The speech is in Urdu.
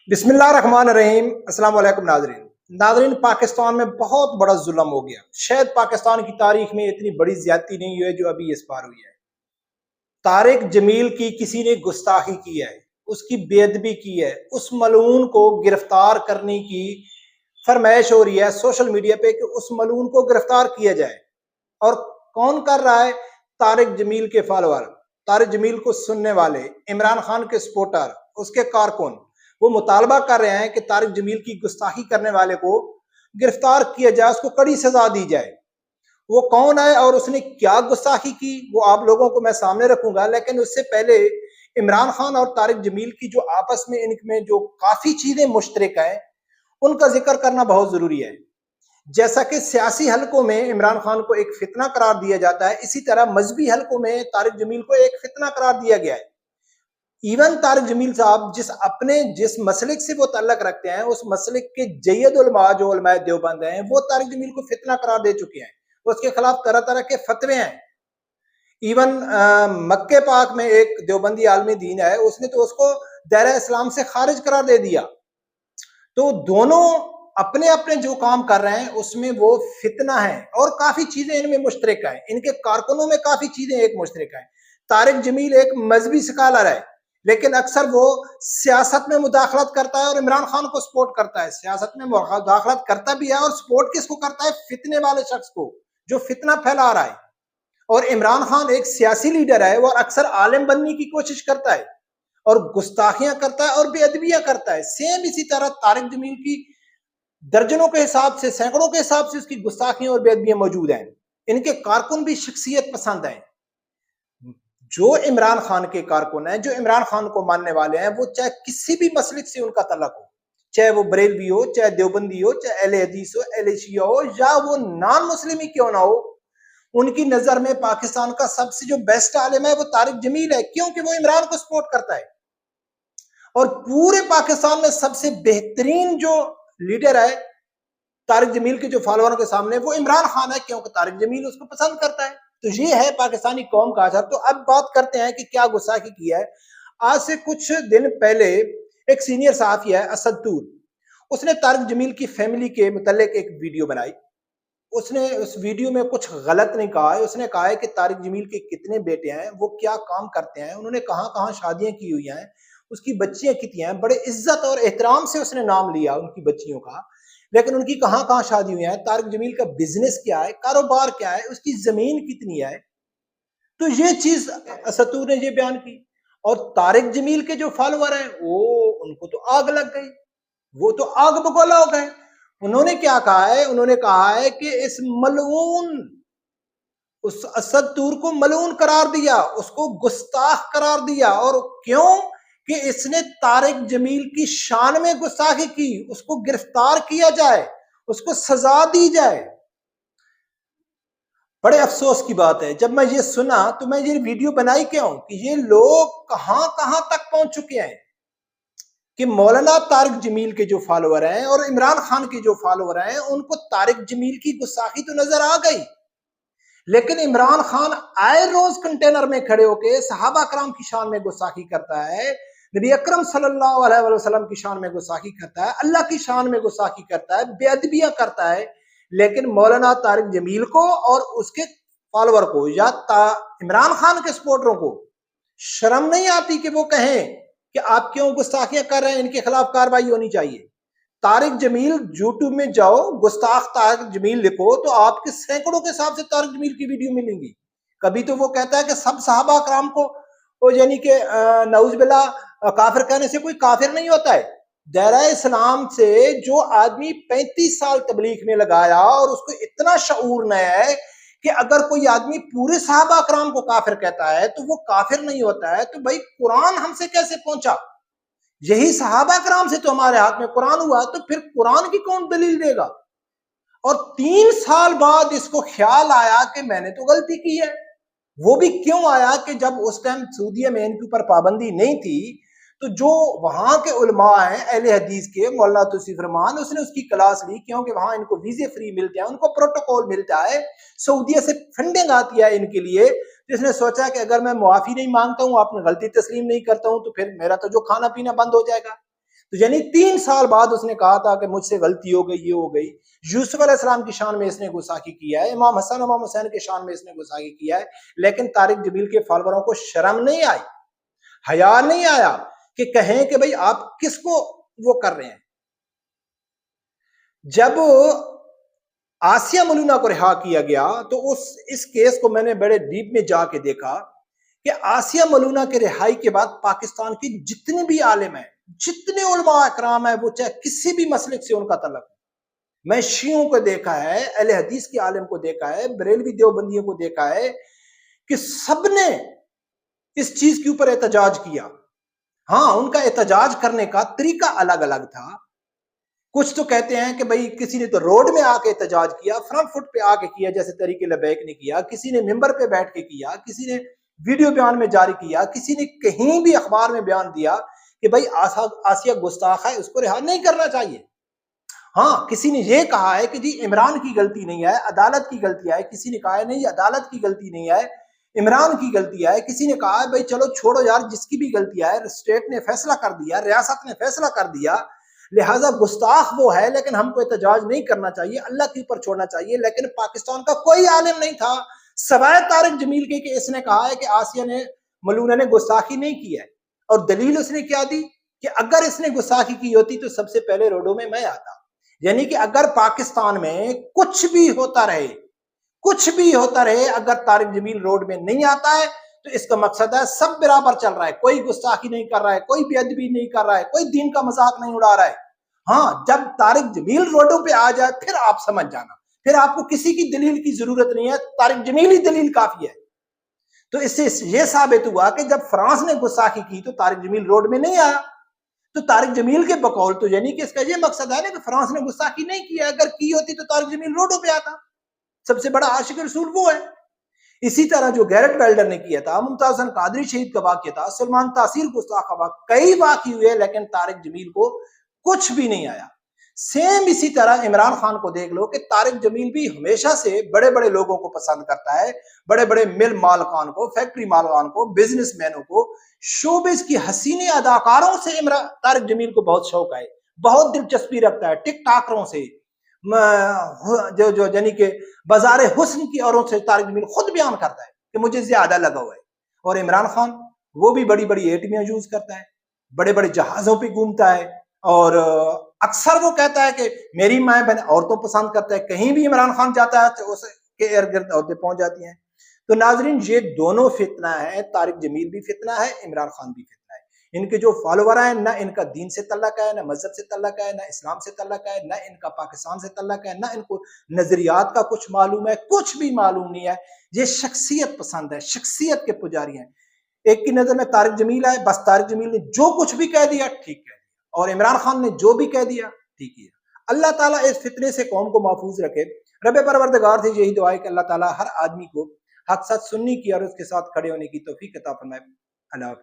بسم اللہ الرحمن الرحیم۔ السلام علیکم ناظرین، پاکستان میں بہت بڑا ظلم ہو گیا۔ شاید پاکستان کی تاریخ میں اتنی بڑی زیادتی نہیں ہوئی جو ابھی اس بار ہوئی ہے۔ طارق جمیل کی کسی نے گستاخی کی ہے، اس کی بے ادبی کی ہے، اس ملعون کو گرفتار کرنے کی فرمائش ہو رہی ہے سوشل میڈیا پہ کہ اس ملعون کو گرفتار کیا جائے۔ اور کون کر رہا ہے؟ طارق جمیل کے فالوور، طارق جمیل کو سننے والے، عمران خان کے سپورٹر، اس کے کارکن، وہ مطالبہ کر رہے ہیں کہ طارق جمیل کی گستاخی کرنے والے کو گرفتار کیا جائے، اس کو کڑی سزا دی جائے۔ وہ کون ہے اور اس نے کیا گستاخی کی وہ آپ لوگوں کو میں سامنے رکھوں گا، لیکن اس سے پہلے عمران خان اور طارق جمیل کی جو آپس میں ان میں جو کافی چیزیں مشترک ہیں ان کا ذکر کرنا بہت ضروری ہے۔ جیسا کہ سیاسی حلقوں میں عمران خان کو ایک فتنہ قرار دیا جاتا ہے، اسی طرح مذہبی حلقوں میں طارق جمیل کو ایک فتنہ قرار دیا گیا ہے۔ ایون طارق جمیل صاحب جس مسلک سے وہ تعلق رکھتے ہیں، اس مسلک کے جید علماء جو علماء دیوبند ہیں، وہ طارق جمیل کو فتنہ قرار دے چکے ہیں، اس کے خلاف طرح طرح کے فتوے ہیں۔ ایون مکہ پاک میں ایک دیوبندی عالم دین ہے، اس نے تو اس کو دائرہ اسلام سے خارج قرار دے دیا۔ تو دونوں اپنے اپنے جو کام کر رہے ہیں اس میں وہ فتنہ ہیں، اور کافی چیزیں ان میں مشترک ہیں، ان کے کارکنوں میں کافی چیزیں ایک مشترک ہیں۔ طارق جمیل ایک مذہبی سکالر ہے، لیکن اکثر وہ سیاست میں مداخلت کرتا ہے اور عمران خان کو سپورٹ کرتا ہے۔ سیاست میں مداخلت کرتا بھی ہے اور سپورٹ کس کو کرتا ہے؟ فتنے والے شخص کو جو فتنہ پھیلا رہا ہے۔ اور عمران خان ایک سیاسی لیڈر ہے، وہ اکثر عالم بننے کی کوشش کرتا ہے اور گستاخیاں کرتا ہے اور بے ادبیاں کرتا ہے۔ سیم اسی طرح طارق جمیل کی درجنوں کے حساب سے، سینکڑوں کے حساب سے اس کی گستاخیاں اور بے ادبیاں موجود ہیں۔ ان کے کارکن بھی شخصیت پسند ہیں۔ جو عمران خان کے کارکن ہیں، جو عمران خان کو ماننے والے ہیں، وہ چاہے کسی بھی مسلک سے ان کا تعلق ہو، چاہے وہ بریلوی ہو، چاہے دیوبندی ہو، چاہے اہل حدیث ہو، اہل شیعہ ہو، یا وہ نان مسلم ہی کیوں نہ ہو، ان کی نظر میں پاکستان کا سب سے جو بیسٹ عالم ہے وہ طارق جمیل ہے، کیونکہ وہ عمران کو سپورٹ کرتا ہے۔ اور پورے پاکستان میں سب سے بہترین جو لیڈر ہے طارق جمیل کے جو فالووروں کے سامنے، وہ عمران خان ہے، کیونکہ طارق جمیل اس کو پسند کرتا ہے۔ تو یہ ہے پاکستانی قوم کا اثر۔ تو اب بات کرتے ہیں کہ کیا گستاخی کیا ہے۔ آج سے کچھ دن پہلے ایک سینئر صحافی ہے اسد طور، اس نے طارق جمیل کی فیملی کے متعلق ایک ویڈیو بنائی۔ اس نے اس ویڈیو میں کچھ غلط نہیں کہا ہے، اس نے کہا ہے کہ طارق جمیل کے کتنے بیٹے ہیں، وہ کیا کام کرتے ہیں، انہوں نے کہاں کہاں شادیاں کی ہوئی ہیں، اس کی بچیاں کتنی ہیں۔ بڑے عزت اور احترام سے اس نے نام لیا ان کی بچیوں کا، لیکن ان کی کہاں کہاں شادی ہوئی ہیں، طارق جمیل کا بزنس کیا ہے، کاروبار کیا ہے، اس کی زمین کتنی ہے۔ تو یہ چیز اسد طور نے یہ بیان کی۔ اور طارق جمیل کے جو فالوور ہیں ان کو تو آگ لگ گئی، وہ تو آگ بگولا ہو گئے۔ انہوں نے کیا کہا ہے؟ انہوں نے کہا ہے کہ اس اسد طور کو ملعون قرار دیا، اس کو گستاخ قرار دیا۔ اور کیوں؟ کہ اس نے طارق جمیل کی شان میں گستاخی کی، اس کو گرفتار کیا جائے، اس کو سزا دی جائے۔ بڑے افسوس کی بات ہے، جب میں یہ سنا تو میں یہ ویڈیو بنائی کیوں کہ یہ لوگ کہاں کہاں تک پہنچ چکے ہیں کہ مولانا طارق جمیل کے جو فالوور ہیں اور عمران خان کے جو فالوور ہیں، ان کو طارق جمیل کی گستاخی تو نظر آ گئی، لیکن عمران خان آئے روز کنٹینر میں کھڑے ہو کے صحابہ کرام کی شان میں گستاخی کرتا ہے، نبی اکرم صلی اللہ علیہ وسلم کی شان میں گستاخی کرتا ہے، اللہ کی شان میں گستاخی کرتا ہے، بے ادبیاں کرتا ہے۔ لیکن مولانا طارق جمیل کو اور اس کے فالوور کو یا عمران خان کے سپورٹروں کو شرم نہیں آتی کہ وہ کہیں کہ آپ کیوں گستاخیاں کر رہے ہیں، ان کے خلاف کارروائی ہونی چاہیے۔ طارق جمیل یوٹیوب میں جاؤ، گستاخ طارق جمیل لکھو تو آپ کے سینکڑوں کے حساب سے طارق جمیل کی ویڈیو ملیں گی۔ کبھی تو وہ کہتا ہے کہ سب صحابہ کرام کو یعنی کہ نعوذ باللہ کافر کہنے سے کوئی کافر نہیں ہوتا ہے۔ دائرہ اسلام سے جو آدمی 35 سال تبلیغ میں لگایا اور اس کو اتنا شعور نہ ہے کہ اگر کوئی آدمی پورے صحابہ کرام کو کافر کہتا ہے تو وہ کافر نہیں ہوتا ہے، تو بھائی قرآن ہم سے کیسے پہنچا؟ یہی صحابہ کرام سے تو ہمارے ہاتھ میں قرآن ہوا، تو پھر قرآن کی کون دلیل دے گا؟ اور 3 سال بعد اس کو خیال آیا کہ میں نے تو غلطی کی ہے۔ وہ بھی کیوں آیا کہ جب اس ٹائم سعودیہ میں ان کے اوپر پابندی نہیں تھی تو جو وہاں کے علماء ہیں اہل حدیث کے، مولانا توصیف رحمان، اس نے اس کی کلاس لی، کیونکہ وہاں ان کو ویزے فری ملتے ہیں، ان کو پروٹوکول ملتا ہے، سعودیہ سے فنڈنگ آتی ہے ان کے لیے۔ جس نے سوچا کہ اگر میں معافی نہیں مانگتا ہوں، اپنی غلطی تسلیم نہیں کرتا ہوں، تو پھر میرا تو جو کھانا پینا بند ہو جائے گا۔ تو یعنی 3 سال بعد اس نے کہا تھا کہ مجھ سے غلطی ہو گئی، یہ ہو گئی۔ یوسف علیہ السلام کی شان میں اس نے گستاخی کیا ہے، امام حسن امام حسین کے شان میں اس نے گستاخی کیا ہے، لیکن طارق جمیل کے فالوروں کو شرم نہیں آئی، حیا نہیں آیا کہ کہیں کہ بھئی آپ کس کو وہ کر رہے ہیں۔ جب آسیہ ملونہ کو رہا کیا گیا تو اس کیس کو میں نے بڑے ڈیپ میں جا کے دیکھا کہ آسیہ ملونہ کے رہائی کے بعد پاکستان کی جتنے بھی عالم ہیں، جتنے علماء اکرام ہیں، وہ چاہے کسی بھی مسلک سے ان کا تعلق ہے، میں شیعوں کو دیکھا ہے، اہل حدیث کے عالم کو دیکھا ہے، بریلوی دیوبندیوں کو دیکھا ہے کہ سب نے اس چیز کے اوپر احتجاج کیا۔ ہاں، ان کا احتجاج کرنے کا طریقہ الگ الگ تھا۔ کچھ تو کہتے ہیں کہ بھئی کسی نے تو روڈ میں آ کے احتجاج کیا، فرنٹ فٹ پہ آ کے کیا جیسے تحریک لبیک نے کیا، کسی نے ممبر پہ بیٹھ کے کیا، کسی نے ویڈیو بیان میں جاری کیا، کسی نے کہیں بھی اخبار میں بیان دیا کہ بھئی آسیہ گستاخ ہے، اس کو رہا نہیں کرنا چاہیے۔ ہاں، کسی نے یہ کہا ہے کہ جی عمران کی غلطی نہیں ہے، عدالت کی غلطی ہے، کسی نے کہا ہے نہیں عدالت کی غلطی نہیں ہے، عمران کی غلطی ہے، کسی نے کہا ہے بھئی چلو چھوڑو یار جس کی بھی غلطی ہے، اسٹیٹ نے فیصلہ کر دیا، ریاست نے فیصلہ کر دیا، لہٰذا گستاخ وہ ہے لیکن ہم کو احتجاج نہیں کرنا چاہیے، اللہ کے اوپر چھوڑنا چاہیے۔ لیکن پاکستان کا کوئی عالم نہیں تھا سوائے طارق جمیل کے کہ اس نے کہا ہے کہ آسیہ نے ملونہ نے گستاخی نہیں کی ہے، اور دلیل اس نے کیا دی کہ اگر اس نے گستاخی کی ہوتی تو سب سے پہلے روڈوں میں آتا۔ یعنی کہ اگر پاکستان میں کچھ بھی ہوتا رہے اگر طارق جمیل روڈ میں نہیں آتا ہے تو اس کا مقصد ہے سب برابر چل رہا ہے، کوئی گستاخی نہیں کر رہا ہے، کوئی بے ادبی نہیں کر رہا ہے، کوئی دین کا مذاق نہیں اڑا رہا ہے۔ ہاں، جب طارق جمیل روڈوں پہ آ جائے پھر آپ سمجھ جانا، پھر آپ کو کسی کی دلیل کی ضرورت نہیں ہے، طارق جمیل ہی دلیل کافی ہے۔ تو اس سے یہ ثابت ہوا کہ جب فرانس نے گستاخی کی تو طارق جمیل روڈ میں نہیں آیا، تو طارق جمیل کے بقول تو یعنی کہ اس کا یہ مقصد ہے نا کہ فرانس نے گستاخی نہیں کیا، اگر کی ہوتی تو طارق جمیل روڈوں پہ آتا۔ سب سے بڑا عاشق رسول وہ ہے۔ اسی طرح جو گیرٹ ویلڈر نے کیا تھا، ممتاز حسن قادری شہید کا واقعہ تھا، سلمان تاثیر گستاخ کا واقعہ، کئی واقعے ہوئے لیکن طارق جمیل کو کچھ بھی نہیں آیا۔ سیم اسی طرح عمران خان کو دیکھ لو کہ طارق جمیل بھی ہمیشہ سے بڑے بڑے لوگوں کو پسند کرتا ہے، بڑے بڑے مل مالکان کو، فیکٹری مالکان کو، بزنس مینوں کو، شوبز کی حسین اداکاروں سے طارق جمیل کو بہت شوق ہے، بہت دلچسپی رکھتا ہے، ٹک ٹاکروں سے، جو یعنی کہ بازار حسن کی عورتوں سے طارق جمیل خود بیان کرتا ہے کہ مجھے زیادہ لگا ہوا ہے۔ اور عمران خان وہ بھی بڑی بڑی ایٹمیاں یوز کرتا ہے، بڑے بڑے جہازوں پہ گھومتا ہے، اور اکثر وہ کہتا ہے کہ میری مائیں بہن عورتوں پسند کرتا ہے، کہیں بھی عمران خان جاتا ہے تو اس کے ارد گرد عورتیں پہنچ جاتی ہیں۔ تو ناظرین، یہ دونوں فتنہ ہے، طارق جمیل بھی فتنہ ہے، عمران خان بھی فتنہ ہے۔ ان کے جو فالوور ہیں نہ ان کا دین سے تعلق ہے، نہ مذہب سے تعلق ہے، نہ اسلام سے تعلق ہے، نہ ان کا پاکستان سے تعلق ہے، نہ ان کو نظریات کا کچھ معلوم ہے، کچھ بھی معلوم نہیں ہے۔ یہ شخصیت پسند ہے، شخصیت کے پجاری ہیں۔ ایک کی نظر میں طارق جمیل ہے، بس طارق جمیل نے جو کچھ بھی کہہ دیا ٹھیک ہے، اور عمران خان نے جو بھی کہہ دیا ٹھیک ہے۔ اللہ تعالیٰ اس فتنے سے قوم کو محفوظ رکھے۔ رب پروردگار سے یہی دعا ہے کہ اللہ تعالیٰ ہر آدمی کو حق سچ سننے کی اور اس کے ساتھ کھڑے ہونے کی توفیق عطا فرمائے۔ اللہ